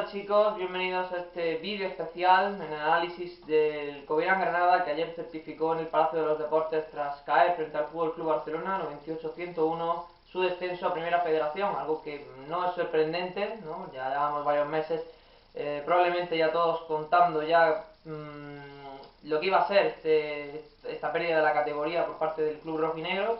tal, chicos? Bienvenidos a este vídeo especial en el análisis del Covirán Granada, que ayer certificó en el Palacio de los Deportes tras caer frente al Fútbol Club Barcelona 98-101 su descenso a Primera Federación, algo que no es sorprendente, ¿no? Ya llevamos varios meses, probablemente ya todos contando ya lo que iba a ser esta pérdida de la categoría por parte del club rojinegro.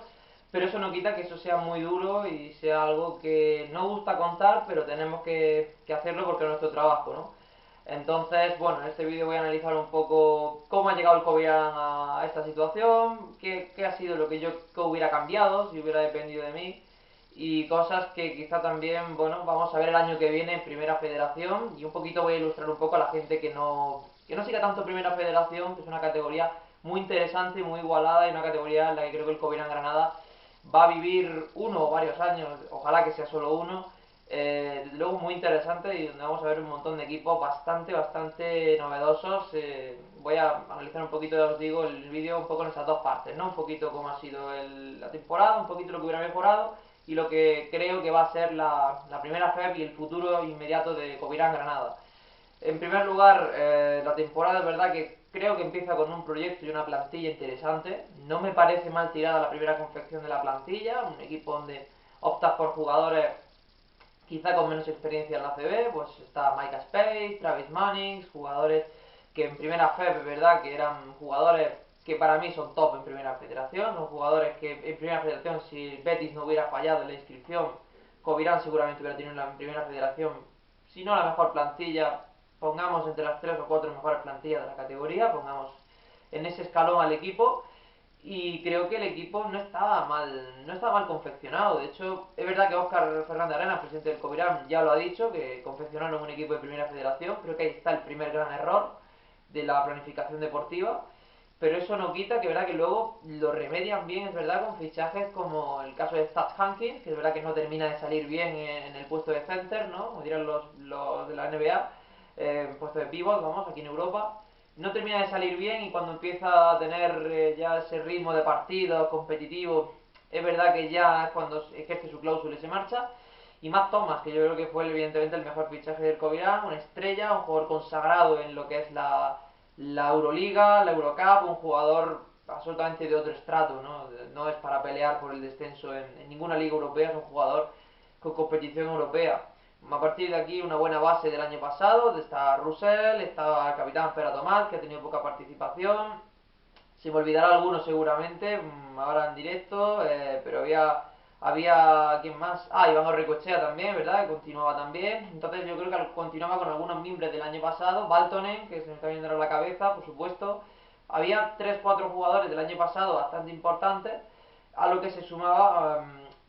Pero eso no quita que eso sea muy duro y sea algo que no gusta contar, pero tenemos que hacerlo porque es nuestro trabajo, ¿no? Entonces, bueno, en este vídeo voy a analizar un poco cómo ha llegado el Covirán a esta situación, qué ha sido lo que yo hubiera cambiado si hubiera dependido de mí, y cosas que quizá también, bueno, vamos a ver el año que viene en Primera Federación, y un poquito voy a ilustrar un poco a la gente que no siga tanto Primera Federación, que es una categoría muy interesante, muy igualada, y una categoría en la que creo que el Covirán Granada va a vivir uno o varios años, ojalá que sea solo uno, desde luego muy interesante, y donde vamos a ver un montón de equipos bastante novedosos. Voy a analizar un poquito, ya os digo, el vídeo un poco en esas dos partes, ¿no? Un poquito cómo ha sido la temporada, un poquito lo que hubiera mejorado y lo que creo que va a ser la primera FEP y el futuro inmediato de Covirán Granada. En primer lugar, la temporada es verdad que creo que empieza con un proyecto y una plantilla interesante. No me parece mal tirada la primera confección de la plantilla, un equipo donde optas por jugadores quizá con menos experiencia en la CB, pues está Micah Space, Travis Mannings, jugadores que en primera FEP es verdad que eran jugadores que para mí son top en primera federación, son jugadores que en primera federación, si Betis no hubiera fallado en la inscripción, Covirán seguramente hubiera tenido en primera federación, si no la mejor plantilla, pongamos entre las 3 o 4 mejores plantillas de la categoría, pongamos en ese escalón al equipo. Y creo que el equipo no estaba mal confeccionado. De hecho, es verdad que Óscar Fernández Arenas, presidente del Covirán, ya lo ha dicho, que confeccionaron un equipo de primera federación. Creo que ahí está el primer gran error de la planificación deportiva. Pero eso no quita que, verdad, que luego lo remedian bien, es verdad, con fichajes como el caso de Stats Hankins, que es verdad que no termina de salir bien en el puesto de center, ¿no? Como dirán los de la NBA, puesto de pivot, vamos, aquí en Europa. No termina de salir bien, y cuando empieza a tener ya ese ritmo de partido competitivo, es verdad que ya es cuando ejerce su cláusula y se marcha. Y Matt Thomas, que yo creo que fue evidentemente el mejor fichaje del Covirán, una estrella, un jugador consagrado en lo que es la Euroliga, la Eurocup, un jugador absolutamente de otro estrato, ¿no? No es para pelear por el descenso en ninguna liga europea, es un jugador con competición europea. A partir de aquí, una buena base del año pasado, está Russell, está el capitán Pera Tomás, que ha tenido poca participación. Se me olvidará alguno seguramente, ahora en directo, pero había ¿quién más? Iván Orricochea también, ¿verdad? Que continuaba también. Entonces yo creo que continuaba con algunos miembros del año pasado. Baltonen, que se me está viendo ahora la cabeza, por supuesto. Había 3 4 jugadores del año pasado bastante importantes, a lo que se sumaba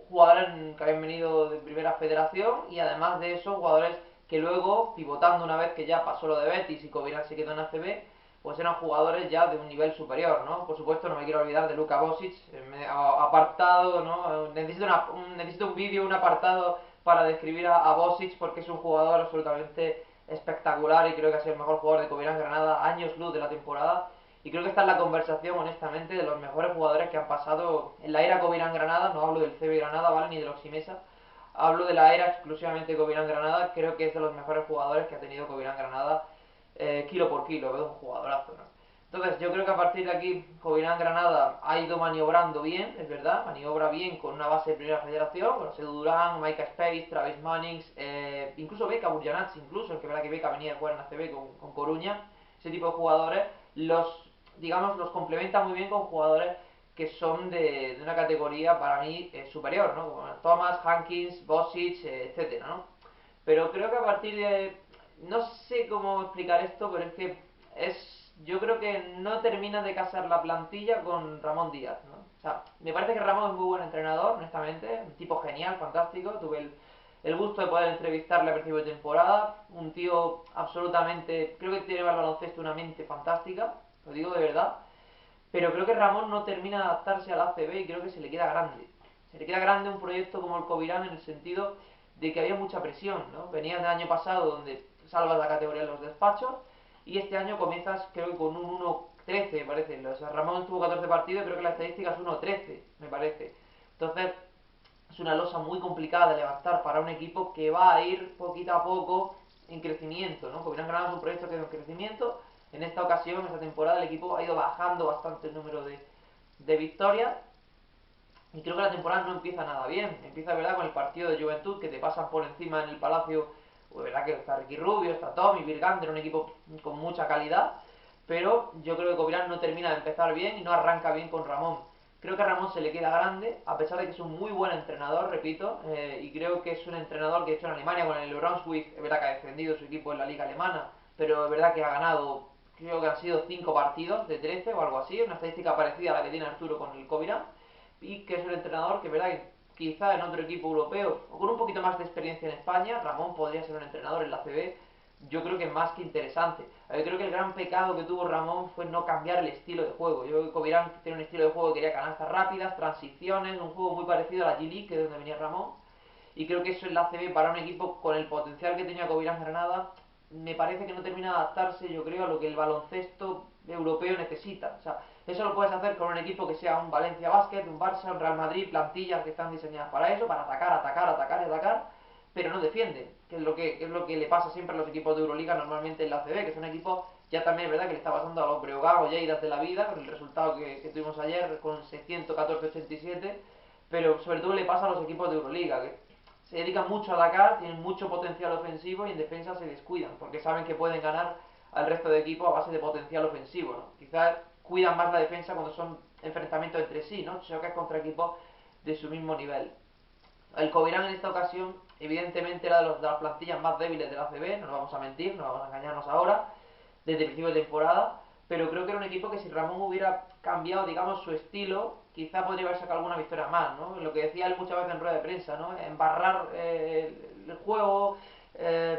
jugadores que habían venido de primera federación, y además de eso jugadores que luego, pivotando una vez que ya pasó lo de Betis y Covirán se quedó en ACB, pues eran jugadores ya de un nivel superior, ¿no? Por supuesto, no me quiero olvidar de Luka Bosic, apartado, ¿no? Necesito un vídeo, un apartado para describir a Bosic, porque es un jugador absolutamente espectacular y creo que ha sido el mejor jugador de Covirán Granada, años luz de la temporada. Y creo que está en la conversación, honestamente, de los mejores jugadores que han pasado en la era Covirán Granada. No hablo del CB Granada, ¿vale? Ni del Oximesa. Hablo de la era exclusivamente Covirán Granada. Creo que es de los mejores jugadores que ha tenido Covirán Granada, kilo por kilo. Es un jugadorazo, ¿no? Entonces, yo creo que a partir de aquí, Covirán Granada ha ido maniobrando bien, es verdad. Maniobra bien con una base de primera federación, con Sedu Durán, Micah Space, Travis Mannings, incluso Beka Burjanats, incluso, que verdad que Beka venía de jugar en ACB con Coruña. Ese tipo de jugadores los complementa muy bien con jugadores que son de una categoría para mí superior, ¿no? Como Thomas, Hankins, Bosic, etcétera, ¿no? Pero creo que a partir de... No sé cómo explicar esto, pero es que yo creo que no termina de casar la plantilla con Ramón Díaz, ¿no? O sea, me parece que Ramón es muy buen entrenador, honestamente, un tipo genial, fantástico. Tuve el gusto de poder entrevistarle a principio de temporada, un tío absolutamente, creo que tiene al baloncesto una mente fantástica, lo digo de verdad, pero creo que Ramón no termina de adaptarse al ACB y creo que se le queda grande. Se le queda grande un proyecto como el Covirán, en el sentido de que había mucha presión, ¿no? Venías del año pasado donde salvas la categoría en los despachos, y este año comienzas creo que con un 1-13, me parece. O sea, Ramón tuvo 14 partidos y creo que la estadística es 1-13, me parece. Entonces, es una losa muy complicada de levantar para un equipo que va a ir poquito a poco en crecimiento, ¿no? Covirán Granada es un proyecto que ha ido en crecimiento. En esta ocasión, esta temporada, el equipo ha ido bajando bastante el número de victorias. Y creo que la temporada no empieza nada bien. Empieza, ¿verdad?, con el partido de Juventud, que te pasan por encima en el Palacio. Pues, ¿verdad?, que está Ricky Rubio, está Tommy, Virgander, un equipo con mucha calidad. Pero yo creo que Covirán no termina de empezar bien y no arranca bien con Ramón. Creo que a Ramón se le queda grande, a pesar de que es un muy buen entrenador, repito, y creo que es un entrenador que ha hecho en Alemania con el Brunswick, es verdad que ha defendido su equipo en la liga alemana, pero es verdad que ha ganado, creo que han sido 5 partidos de 13 o algo así, una estadística parecida a la que tiene Arturo con el Covirán, y que es un entrenador que, verdad, que quizá en otro equipo europeo o con un poquito más de experiencia en España, Ramón podría ser un entrenador en la CB, yo creo que más que interesante. Creo que el gran pecado que tuvo Ramón fue no cambiar el estilo de juego. Yo creo que Covirán tiene un estilo de juego que quería canastas rápidas, transiciones, un juego muy parecido a la G-League, que es donde venía Ramón. Y creo que eso en la CB para un equipo con el potencial que tenía Covirán Granada, me parece que no termina de adaptarse, yo creo, a lo que el baloncesto europeo necesita. O sea, eso lo puedes hacer con un equipo que sea un Valencia Basket, un Barça, un Real Madrid, plantillas que están diseñadas para eso, para atacar, atacar, atacar y atacar, pero no defienden, que es lo que le pasa siempre a los equipos de Euroliga normalmente en la CB, que son equipos, ya también es verdad que le está pasando a los Breogán o Lleidas de la vida, con el resultado que tuvimos ayer con 614-87, pero sobre todo le pasa a los equipos de Euroliga, que se dedican mucho a atacar, tienen mucho potencial ofensivo y en defensa se descuidan, porque saben que pueden ganar al resto de equipos a base de potencial ofensivo, ¿no? Quizás cuidan más la defensa cuando son enfrentamientos entre sí, ¿no? Choques contra equipos de su mismo nivel. El Covirán en esta ocasión, evidentemente, era de las plantillas más débiles de la CB, no nos vamos a mentir, no vamos a engañarnos ahora, desde el principio de temporada, pero creo que era un equipo que si Ramón hubiera cambiado, digamos, su estilo, quizá podría haber sacado alguna victoria más, ¿no? Lo que decía él muchas veces en rueda de prensa, ¿no? Embarrar el juego,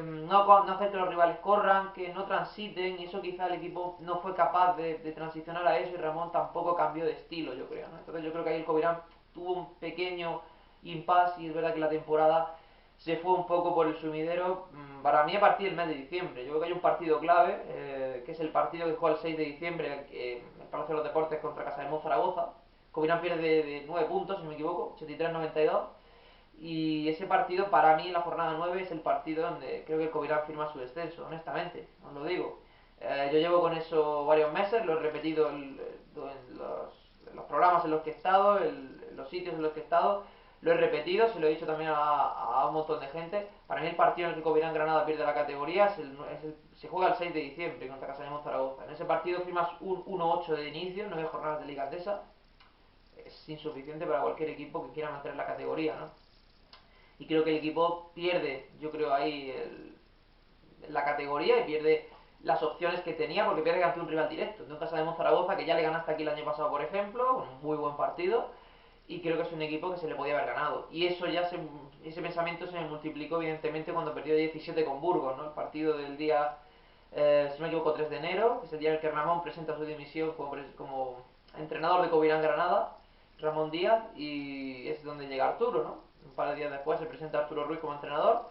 no hacer que los rivales corran, que no transiten, y eso quizá el equipo no fue capaz de transicionar a eso y Ramón tampoco cambió de estilo, yo creo, ¿no? Entonces yo creo que ahí el Covirán tuvo un pequeño impasse y es verdad que la temporada se fue un poco por el sumidero, para mí a partir del mes de diciembre. Yo creo que hay un partido clave, que es el partido que juega el 6 de diciembre en el Palacio de los Deportes contra Casa de Zaragoza. Covirán pierde de 9 puntos, si no me equivoco, 83-92. Y ese partido para mí en la jornada 9 es el partido donde creo que el Covirán firma su descenso, honestamente, os lo digo. Yo llevo con eso varios meses, lo he repetido en los programas en los que he estado, en los sitios en los que he estado, lo he repetido, se lo he dicho también a un montón de gente. Para mí el partido en el que Covirán Granada pierde la categoría se juega el 6 de diciembre contra Casa de Zaragoza. En ese partido firmas un 1-8 de inicio, 9 jornadas de Liga Andesa. Es insuficiente para cualquier equipo que quiera mantener la categoría, ¿no? Y creo que el equipo pierde, yo creo ahí la categoría y pierde las opciones que tenía porque pierde ante un rival directo, de un Casa de Zaragoza que ya le ganaste aquí el año pasado, por ejemplo, un muy buen partido, y creo que es un equipo que se le podía haber ganado. Y eso ya ese pensamiento se me multiplicó evidentemente cuando perdió 17 con Burgos, ¿no? El partido del día, si no me equivoco, 3 de enero, que es el día en el que Ramón presenta su dimisión como entrenador de Covirán Granada, Ramón Díaz, y es donde llega Arturo, ¿no? Un par de días después se presenta Arturo Ruiz como entrenador,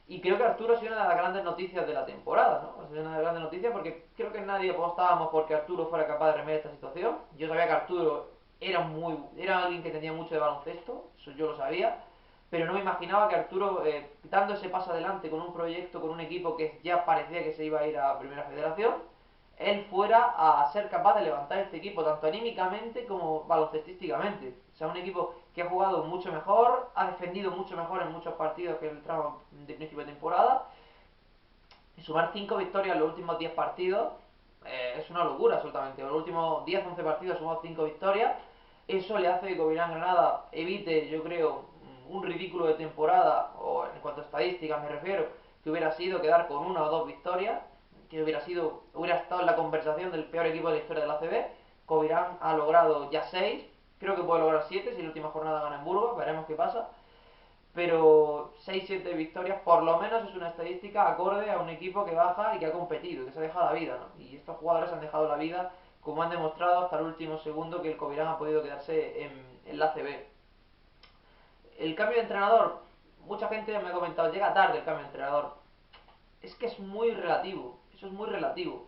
y creo que Arturo ha sido una de las grandes noticias de la temporada, ¿no? Ha sido una de las grandes noticias porque creo que nadie apostábamos porque Arturo fuera capaz de remediar esta situación. Yo sabía que Arturo era alguien que tenía mucho de baloncesto, eso yo lo sabía, pero no me imaginaba que Arturo, dando ese paso adelante con un proyecto, con un equipo que ya parecía que se iba a ir a Primera Federación, él fuera a ser capaz de levantar este equipo, tanto anímicamente como baloncestísticamente. O sea, un equipo que ha jugado mucho mejor, ha defendido mucho mejor en muchos partidos que el tramo de principio de temporada. Y sumar 5 victorias en los últimos 10 partidos es una locura absolutamente. En los últimos 10-11 partidos sumado 5 victorias. Eso le hace que Covirán Granada evite, yo creo, un ridículo de temporada, o en cuanto a estadísticas me refiero, que hubiera sido quedar con 1 o 2 victorias, que hubiera estado en la conversación del peor equipo de la historia de la CB. Covirán ha logrado ya 6, creo que puede lograr 7 si la última jornada gana en Burgos, veremos qué pasa. Pero 6-7 victorias por lo menos es una estadística acorde a un equipo que baja y que ha competido, que se ha dejado la vida, ¿no? Y estos jugadores han dejado la vida, como han demostrado hasta el último segundo, que el Covirán ha podido quedarse en la CB. El cambio de entrenador, mucha gente me ha comentado, llega tarde el cambio de entrenador. Es que es muy relativo, eso es muy relativo.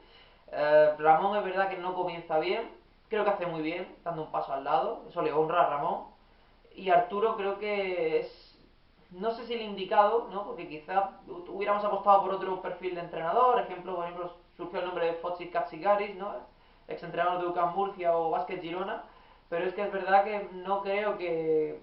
Ramón es verdad que no comienza bien, creo que hace muy bien, dando un paso al lado, eso le honra a Ramón. Y Arturo creo que es no sé si el indicado, ¿no? Porque quizá hubiéramos apostado por otro perfil de entrenador. Por ejemplo, surgió el nombre de Foci Katsigaris, ¿no? Exentrenador de UCAM Murcia o Básquet Girona. Pero es que es verdad que no creo que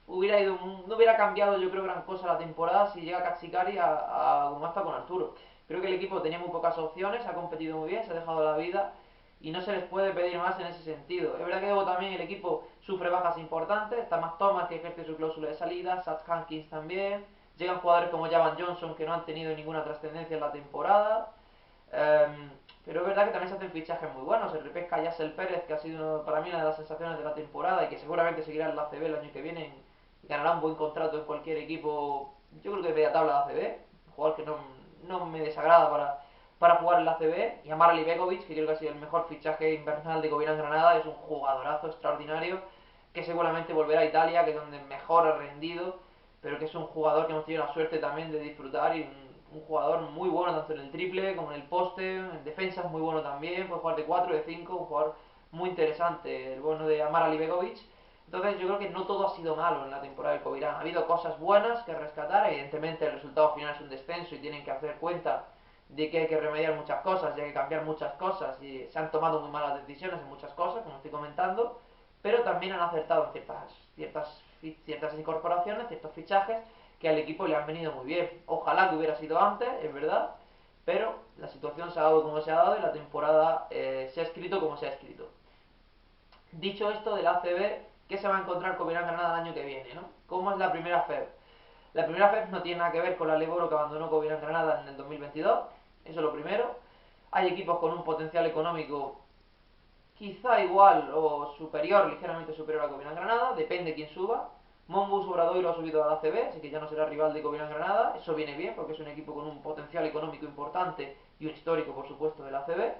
no hubiera cambiado, yo creo, gran cosa la temporada si llega Katsikaris a como está con Arturo. Creo que el equipo tenía muy pocas opciones, ha competido muy bien, se ha dejado la vida y no se les puede pedir más en ese sentido. Es verdad que luego también el equipo sufre bajas importantes, está Matt Thomas que ejerce su cláusula de salida, Seth Hankins también, llegan jugadores como Javan Johnson que no han tenido ninguna trascendencia en la temporada, pero es verdad que también se hacen fichajes muy buenos, se repesca a Yassel Pérez que ha sido para mí una de las sensaciones de la temporada y que seguramente seguirá en la ACB el año que viene y ganará un buen contrato en cualquier equipo, yo creo que de media tabla de ACB, un jugador que no me desagrada para jugar en la ACB, y a Marali Begovic, que creo que ha sido el mejor fichaje invernal de Covirán Granada, es un jugadorazo extraordinario, que seguramente volverá a Italia, que es donde mejor ha rendido, pero que es un jugador que hemos tenido la suerte también de disfrutar y un jugador muy bueno tanto en el triple como en el poste, en defensa es muy bueno también, puede jugar de 4, de 5, un jugador muy interesante, el bueno de Amar Alibegovic. Entonces yo creo que no todo ha sido malo en la temporada del Covirán, ha habido cosas buenas que rescatar, evidentemente el resultado final es un descenso y tienen que hacer cuenta de que hay que remediar muchas cosas y hay que cambiar muchas cosas y se han tomado muy malas decisiones en muchas cosas, como estoy comentando, pero también han acertado en ciertas incorporaciones, ciertos fichajes que al equipo le han venido muy bien. Ojalá que hubiera sido antes, es verdad, pero la situación se ha dado como se ha dado y la temporada se ha escrito como se ha escrito. Dicho esto del ACB, ¿qué se va a encontrar Covirán Granada el año que viene? ¿No? ¿Cómo es la primera FEB? La primera FEB no tiene nada que ver con la Leboro que abandonó Covirán Granada en el 2022, eso es lo primero. Hay equipos con un potencial económico quizá igual o superior, ligeramente superior a Covirán Granada, depende quién suba. Monbus Obradoiro ha subido a la ACB, así que ya no será rival de Covirán Granada, eso viene bien porque es un equipo con un potencial económico importante y un histórico, por supuesto, de la ACB.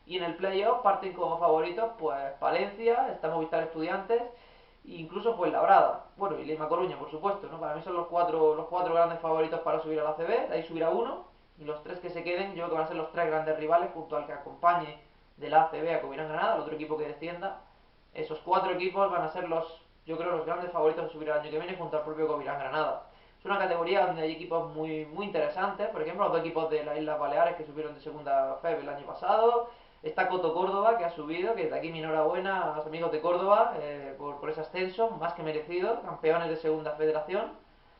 Y en el playoff parten como favoritos pues Palencia, está Movistar Estudiantes e incluso Fuenlabrada. Bueno, y Lima Coruña, por supuesto, ¿no? Para mí son los cuatro grandes favoritos para subir a la ACB, de ahí subirá uno, y los tres que se queden, yo creo que van a ser los tres grandes rivales junto al que acompañe de la ACB a Covirán Granada, el otro equipo que descienda. Esos cuatro equipos van a ser yo creo, los grandes favoritos de subir el año que viene junto al propio Covirán Granada. Es una categoría donde hay equipos muy interesantes, por ejemplo, los dos equipos de las Islas Baleares que subieron de segunda FEB el año pasado. Está Coto Córdoba, que ha subido, que desde aquí mi enhorabuena a los amigos de Córdoba por ese ascenso, más que merecido, campeones de segunda federación.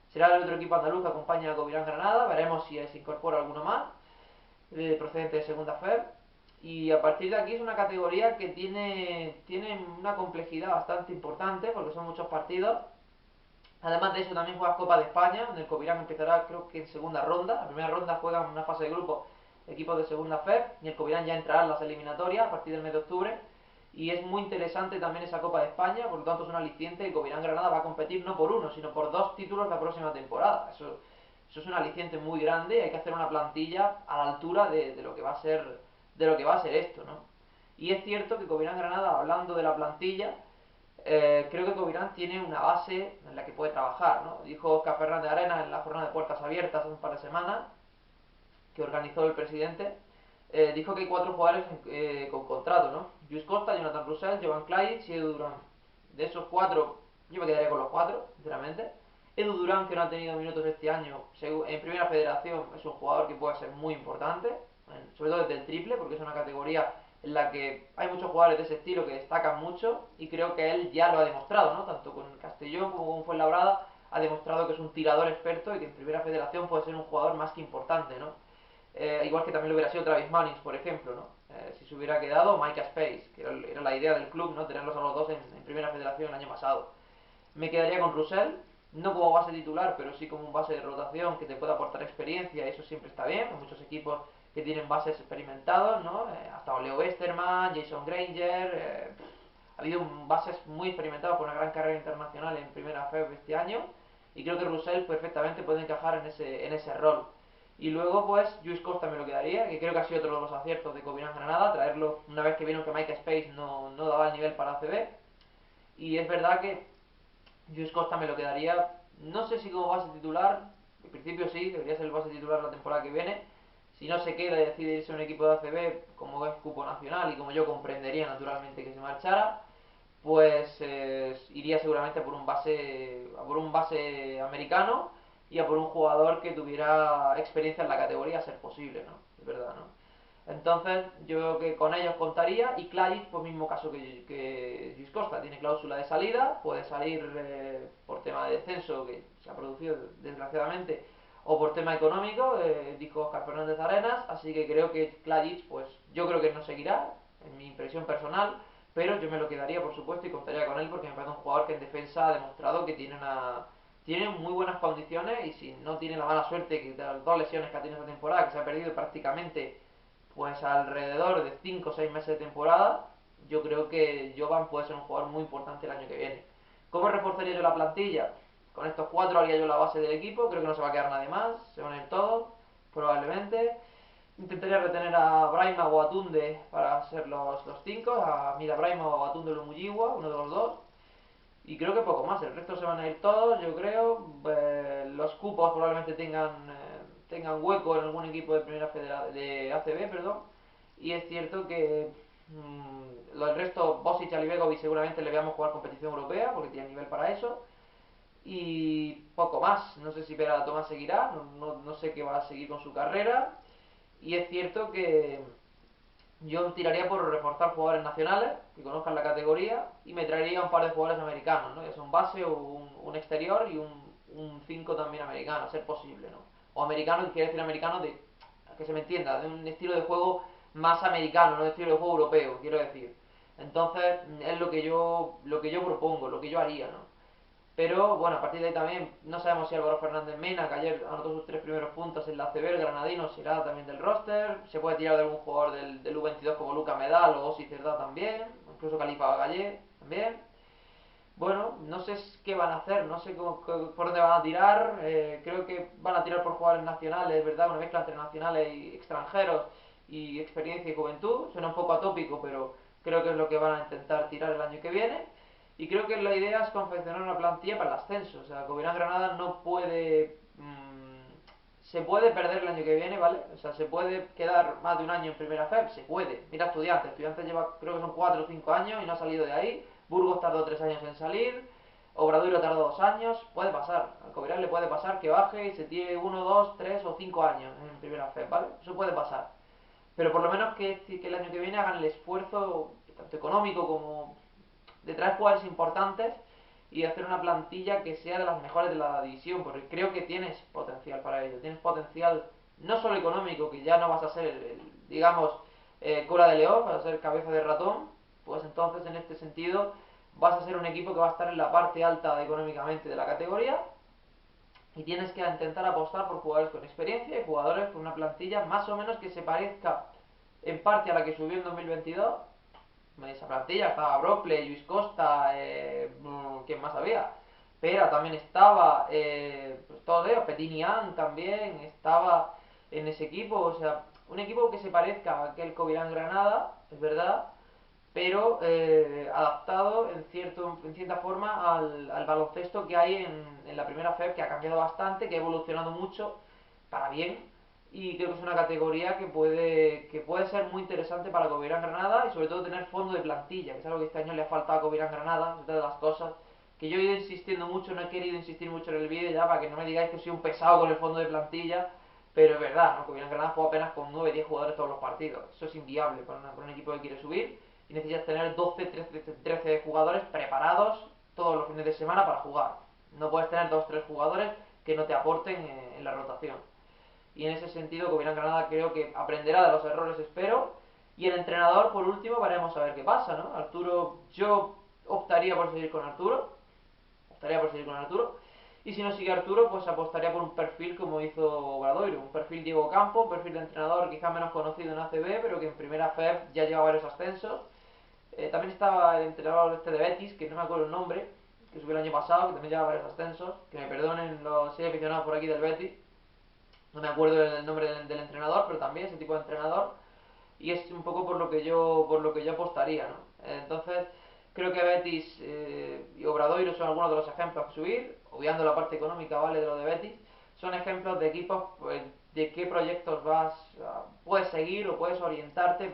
Será el otro equipo andaluz que acompaña a Covirán Granada, veremos si se incorpora alguno más, procedente de segunda FEB. Y a partir de aquí es una categoría que tiene una complejidad bastante importante, porque son muchos partidos. Además de eso también juegas Copa de España, donde el Covirán empezará creo que en segunda ronda. La primera ronda juegan una fase de grupo equipos de segunda FEB y el Covirán ya entrará en las eliminatorias a partir del mes de octubre. Y es muy interesante también esa Copa de España, por lo tanto es un aliciente. El Covirán Granada va a competir no por uno, sino por dos títulos la próxima temporada. Eso es un aliciente muy grande y hay que hacer una plantilla a la altura de lo que va a ser esto, ¿no? Y es cierto que Covirán Granada, hablando de la plantilla, creo que Covirán tiene una base en la que puede trabajar, ¿no? Dijo Oscar Fernández Arenas en la jornada de puertas abiertas hace un par de semanas, que organizó el presidente, dijo que hay cuatro jugadores con contrato, ¿no? Luis Costa, Jonathan Roussel, Jovan Klajic y Edu Durán. De esos cuatro, yo me quedaría con los cuatro, sinceramente. Edu Durán, que no ha tenido minutos este año, en primera federación, es un jugador que puede ser muy importante, sobre todo desde el triple, porque es una categoría en la que hay muchos jugadores de ese estilo que destacan mucho y creo que él ya lo ha demostrado, ¿no? Tanto con Castellón como con Fuenlabrada ha demostrado que es un tirador experto y que en primera federación puede ser un jugador más que importante, ¿no? Igual que también lo hubiera sido Travis Mannix, por ejemplo, ¿no? Si se hubiera quedado Micah Space, que era la idea del club, ¿no? Tenerlos a los dos en primera federación el año pasado. Me quedaría con Russell, no como base titular, pero sí como un base de rotación que te pueda aportar experiencia, y eso siempre está bien. Hay muchos equipos que tienen bases experimentados, ¿no? Hasta Leo Westerman, Jason Granger, ha habido bases muy experimentados con una gran carrera internacional en primera FEB este año, y creo que Russell perfectamente puede encajar en ese rol. Y luego, pues, Luis Costa me lo quedaría, que creo que ha sido otro de los aciertos de Covirán Granada, traerlo una vez que vieron que Micah Space no daba el nivel para ACB. Y es verdad que Luis Costa me lo quedaría, no sé si como base titular, en principio sí, debería ser el base titular la temporada que viene. Si no se queda y decide irse a un equipo de ACB, como es cupo nacional y como yo comprendería naturalmente que se marchara, pues iría iría seguramente a por un base americano y a por un jugador que tuviera experiencia en la categoría, a ser posible, ¿no? Es verdad, ¿no? Entonces, yo creo que con ellos contaría. Y Klajic, pues mismo caso que Luis Costa, tiene cláusula de salida, puede salir por tema de descenso que se ha producido desgraciadamente, o por tema económico, dijo Óscar Fernández Arenas. Así que creo que Klajic, pues yo creo que no seguirá, en mi impresión personal, pero yo me lo quedaría, por supuesto, y contaría con él porque me parece un jugador que en defensa ha demostrado que tiene muy buenas condiciones, y si no tiene la mala suerte que de las dos lesiones que ha tenido esta temporada, que se ha perdido prácticamente pues alrededor de 5 o 6 meses de temporada, yo creo que Jovan puede ser un jugador muy importante el año que viene. ¿Cómo reforzaría yo la plantilla? Con estos cuatro haría yo la base del equipo, creo que no se va a quedar nadie más, se van a ir todos, probablemente. Intentaría retener a Braima o a Tunde para ser los cinco, a Mira Braima o a Tunde Lumuyiwa, uno de los dos. Y creo que poco más, el resto se van a ir todos, yo creo. Los cupos probablemente tengan hueco en algún equipo de primera de ACB, perdón. Y es cierto que el resto, Bosic y Alibegovic seguramente le veamos jugar competición europea, porque tiene nivel para eso. Y poco más, no sé si Pera Tomás seguirá, no sé qué va a seguir con su carrera. Y es cierto que yo tiraría por reforzar jugadores nacionales que conozcan la categoría, y me traería un par de jugadores americanos, ¿no? Ya sea un base o un exterior, y un 5 también americano, a ser posible, ¿no? O americano, quiere decir americano de, que se me entienda, de un estilo de juego más americano, no de estilo de juego europeo, quiero decir. Entonces, es lo que yo propongo, lo que yo haría, ¿no? Pero bueno, a partir de ahí también no sabemos si Álvaro Fernández Mena, que ayer anotó sus 3 primeros puntos en la ACB, el granadino, será también del roster. Se puede tirar de algún jugador del U22 como Luca Medal o Osi Cerdá también, incluso Califa Gallé también. Bueno, no sé qué van a hacer, no sé por dónde van a tirar. Creo que van a tirar por jugadores nacionales, ¿verdad? Una mezcla entre nacionales y extranjeros, y experiencia y juventud. Suena un poco atópico, pero creo que es lo que van a intentar tirar el año que viene. Y creo que la idea es confeccionar una plantilla para el ascenso. O sea, Covirán Granada no puede. Se puede perder el año que viene, ¿vale? O sea, se puede quedar más de un año en primera FEP, se puede. Mira Estudiantes, Estudiantes lleva, creo que son 4 o 5 años y no ha salido de ahí. Burgos tardó 3 años en salir. Obradoiro tardó 2 años. Puede pasar. Al Covirán le puede pasar que baje y se tire 1, 2, 3 o 5 años en primera FEP, ¿vale? Eso puede pasar. Pero por lo menos que el año que viene hagan el esfuerzo, tanto económico como de traer jugadores importantes, y hacer una plantilla que sea de las mejores de la división, porque creo que tienes potencial para ello. Tienes potencial no solo económico, que ya no vas a ser, digamos, cola de león, vas a ser cabeza de ratón. Pues entonces, en este sentido, vas a ser un equipo que va a estar en la parte alta económicamente de la categoría, y tienes que intentar apostar por jugadores con experiencia y jugadores con una plantilla más o menos que se parezca en parte a la que subió en 2022. Esa plantilla estaba Brocle, Luis Costa, ¿quién más había? Pera también estaba, pues todos ellos, Petinian también estaba en ese equipo. O sea, un equipo que se parezca a aquel Covirán Granada, es verdad, pero adaptado en cierta forma al baloncesto que hay en la primera FEB, que ha cambiado bastante, que ha evolucionado mucho para bien, y creo que es una categoría que puede ser muy interesante para Covirán Granada, y sobre todo tener fondo de plantilla, que es algo que este año le ha faltado a Covirán Granada. Es una de las cosas que yo he ido insistiendo mucho, no he querido insistir mucho en el vídeo ya para que no me digáis que soy un pesado con el fondo de plantilla, pero es verdad, ¿no? Covirán Granada juega apenas con 9 10 jugadores todos los partidos. Eso es inviable para un equipo que quiere subir, y necesitas tener 12 13 jugadores preparados todos los fines de semana para jugar. No puedes tener 2 3 jugadores que no te aporten en la rotación. Y en ese sentido, Covirán Granada creo que aprenderá de los errores, espero. Y el entrenador, por último, veremos a ver qué pasa, ¿no? Arturo, yo optaría por seguir con Arturo. Y si no sigue Arturo, pues apostaría por un perfil como hizo Obradoiro, un perfil Diego Campo, un perfil de entrenador quizá menos conocido en ACB, pero que en primera FEB ya lleva varios ascensos. También estaba el entrenador este de Betis, que no me acuerdo el nombre, que subió el año pasado, que también lleva varios ascensos. Que me perdonen los 6 aficionados por aquí del Betis, no me acuerdo el nombre del entrenador, pero también ese tipo de entrenador. Y es un poco por lo que yo apostaría, ¿no? Entonces, creo que Betis y Obradoiro son algunos de los ejemplos a subir, obviando la parte económica, ¿vale?, de lo de Betis. Son ejemplos de equipos, pues, de qué proyectos puedes seguir o puedes orientarte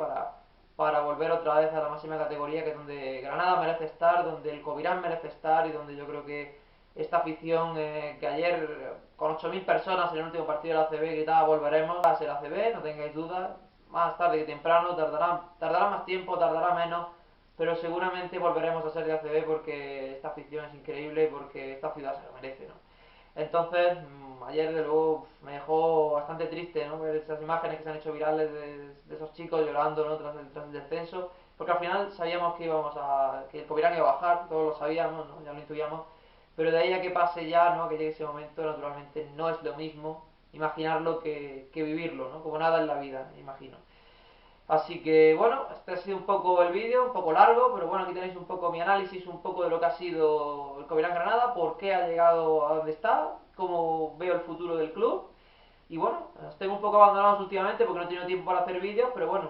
para volver otra vez a la máxima categoría, que es donde Granada merece estar, donde el Covirán merece estar y donde yo creo que esta afición que ayer con 8.000 personas en el último partido de la ACB gritaba volveremos a ser ACB, no tengáis dudas, más tarde que temprano, tardará más tiempo, tardará menos, pero seguramente volveremos a ser de ACB porque esta afición es increíble y porque esta ciudad se lo merece, ¿no? Entonces, ayer de luego me dejó bastante triste, ¿no? Ver esas imágenes que se han hecho virales de esos chicos llorando, ¿no? Tras el descenso, porque al final sabíamos que el Covirán iba a bajar, todos lo sabíamos, ¿no? Ya lo intuíamos, pero de ahí a que pase ya, ¿no? Que llegue ese momento, naturalmente no es lo mismo imaginarlo que vivirlo, ¿no? Como nada en la vida, imagino. Así que bueno, este ha sido un poco el vídeo, un poco largo, pero bueno, aquí tenéis un poco mi análisis, un poco de lo que ha sido el Covirán Granada, por qué ha llegado a donde está, cómo veo el futuro del club. Y bueno, los tengo un poco abandonados últimamente porque no he tenido tiempo para hacer vídeos, pero bueno,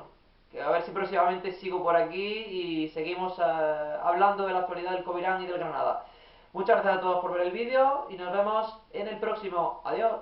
que a ver si próximamente sigo por aquí y seguimos hablando de la actualidad del Covirán y del Granada. Muchas gracias a todos por ver el vídeo y nos vemos en el próximo. Adiós.